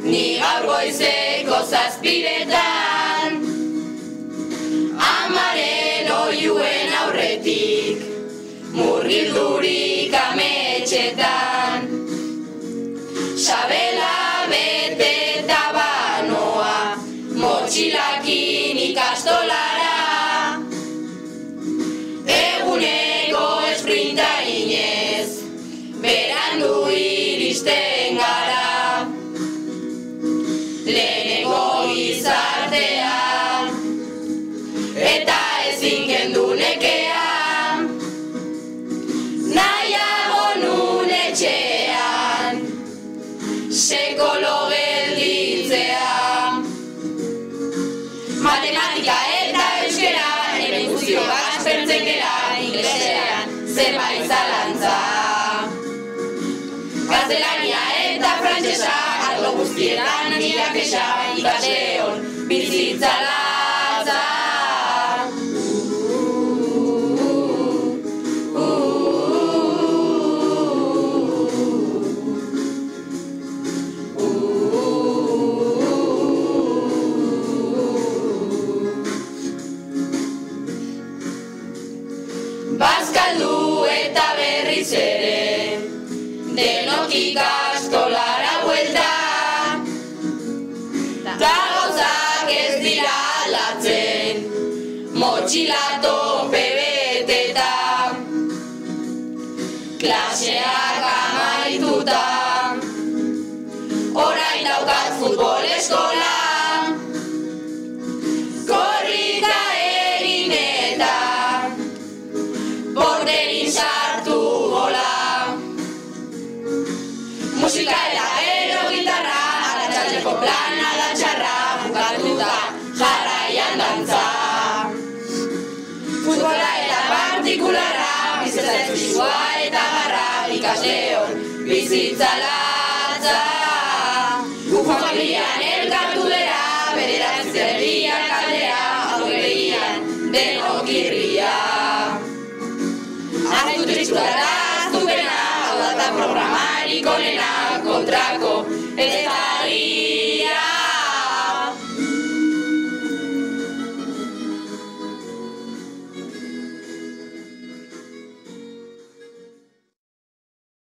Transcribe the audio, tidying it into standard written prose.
Ni gaur goizeko 7:00 amaren oihuen aurretik murgildurik ametxetan sabela beteta banoa motxilakin ikastolara eguneko esprinta inez berandu iristen gara lehenengo gizartea eta ezin kendu nekea nahiago nun etxean sekolo gelditzea matematika eta euskera hemen guztiok aspertzen gera inglesean zenbait zalantza gaztelania eta frantsesa arlo guztietan handiak esa ikasleon bizitza latza Bazkaldu eta berriz ere denok ikastolara buelta ta gauzak ez dira aldatzen motxila tope beteta klaseak amaituta orain daukat futbol eskola korrika egin eta borderin sartu gola musika eta gero gitarra aratxaldeko plana da txarra bukatuta jarraian dantza futbola eta partikularra bizitza eskua eta garra ikasleon bizitza latza gu familian elkartu dira bederatzi zerbiak kaldera aurregian denok irria hartu tristura da